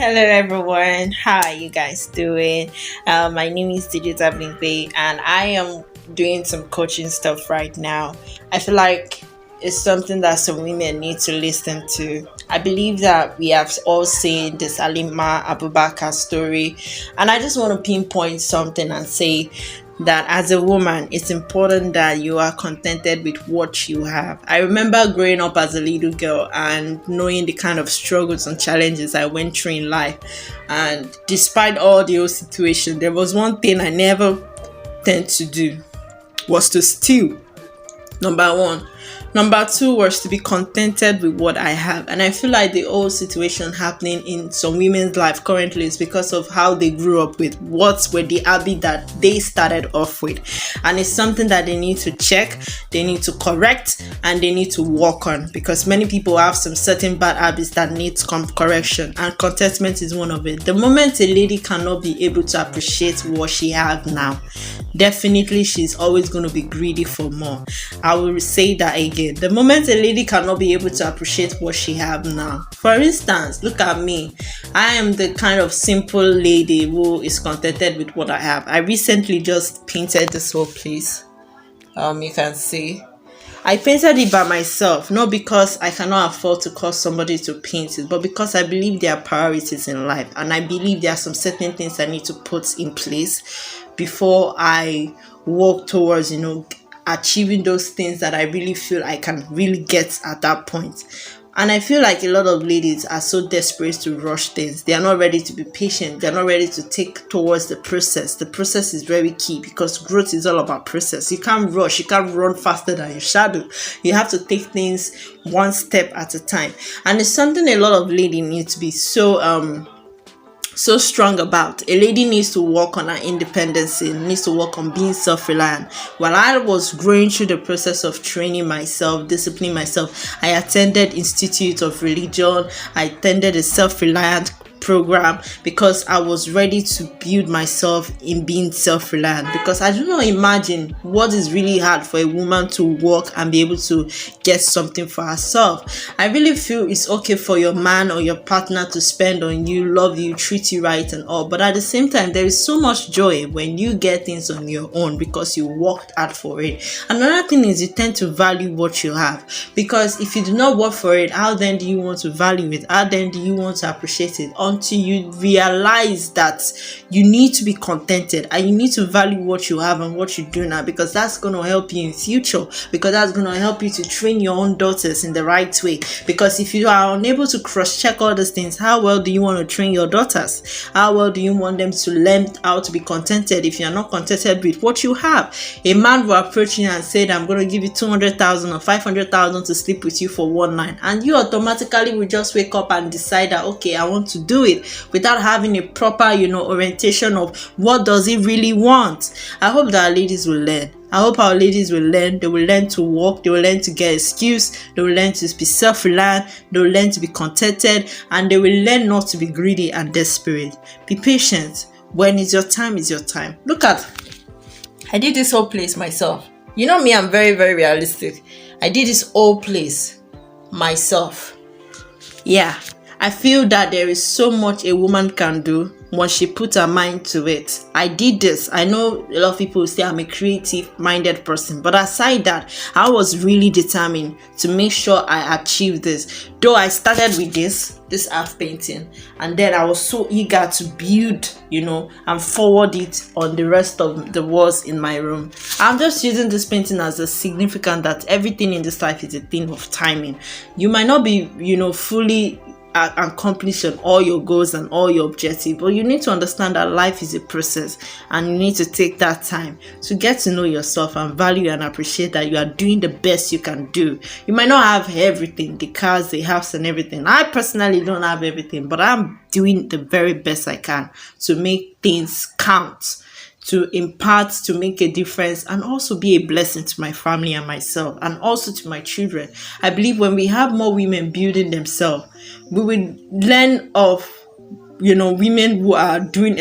Hello everyone, how are you guys doing? My name is Digital Blinkwe and I am doing some coaching stuff right now. I feel like it's something that some women need to listen to. I believe that we have all seen this Halima Abubakar story, and I just want to pinpoint something and say that as a woman, it's important that you are contented with what you have. I remember growing up as a little girl and knowing the kind of struggles and challenges I went through in life. And despite all those situations, there was one thing I never tend to do was to steal. Number one. Number two was to be contented with what I have. And I feel like the whole situation happening in some women's life currently is because of how they grew up with, what were the habits that they started off with. And it's something that they need to check, they need to correct, and they need to work on, because many people have some certain bad habits that need correction, and contentment is one of it. The moment a lady cannot be able to appreciate what she has now, definitely she's always going to be greedy for more. I will say that again. The moment a lady cannot be able to appreciate what she have now, for instance, look at me. I am the kind of simple lady who is contented with what I have. I recently just painted this whole place. You can see I painted it by myself, not because I cannot afford to call somebody to paint it, but because I believe there are priorities in life, and I believe there are some certain things I need to put in place before I walk towards, achieving those things that I really feel I can really get at that point. And I feel like a lot of ladies are so desperate to rush things. They are not ready to be patient. They're not ready to take towards the process. The process is very key, because growth is all about process. You can't rush. You can't run faster than your shadow. You have to take things one step at a time. And it's something a lot of ladies need to be so strong about. A lady needs to work on her independence, needs to work on being self-reliant. While I was growing through the process of training myself, disciplining myself, I attended Institute of Religion. I attended a self-reliant program, because I was ready to build myself in being self-reliant, because I do not imagine what is really hard for a woman to work and be able to get something for herself. I really feel it's okay for your man or your partner to spend on you, love you, treat you right and all, but at the same time there is so much joy when you get things on your own because you worked hard for it. Another thing is you tend to value what you have, because if you do not work for it, how then do you want to value it? How then do you want to appreciate it? Until you realize that you need to be contented and you need to value what you have and what you do now, because that's going to help you in future, because that's going to help you to train your own daughters in the right way. Because if you are unable to cross-check all these things, how well do you want to train your daughters? How well do you want them to learn how to be contented if you are not contented with what you have? A man will approach you and say, I'm going to give you 200,000 or 500,000 to sleep with you for one night, and you automatically will just wake up and decide that, okay, I want to do it, without having a proper, orientation of what does he really want. I hope that our ladies will learn. I hope our ladies will learn. They will learn to walk. They will learn to get excuse. They will learn to be self-reliant. They will learn to be contented, and they will learn not to be greedy and desperate. Be patient. When it's your time, it's your time. Look at, I did this whole place myself. You know me, I'm very, very realistic. I did this whole place myself. Yeah. I feel that there is so much a woman can do when she puts her mind to it. I did this. I know a lot of people say I'm a creative-minded person, but aside that, I was really determined to make sure I achieved this. Though I started with this half painting, and then I was so eager to build, and forward it on the rest of the walls in my room. I'm just using this painting as a significant that everything in this life is a thing of timing. You might not be, fully accomplishing all your goals and all your objectives, but you need to understand that life is a process, and you need to take that time to get to know yourself and value and appreciate that you are doing the best you can do. You might not have everything, the cars, the house and everything. I personally don't have everything, but I'm doing the very best I can to make things count, to impart, to make a difference, and also be a blessing to my family and myself, and also to my children. I believe when we have more women building themselves, we will learn of, women who are doing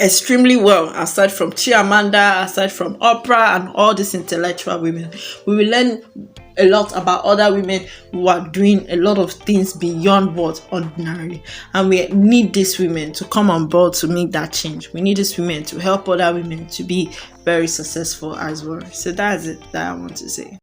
extremely well, aside from Chiamanda, aside from Oprah and all these intellectual women. We will learn a lot about other women who are doing a lot of things beyond what ordinary. And we need these women to come on board to make that change. We need these women to help other women to be very successful as well. So that's it that I want to say.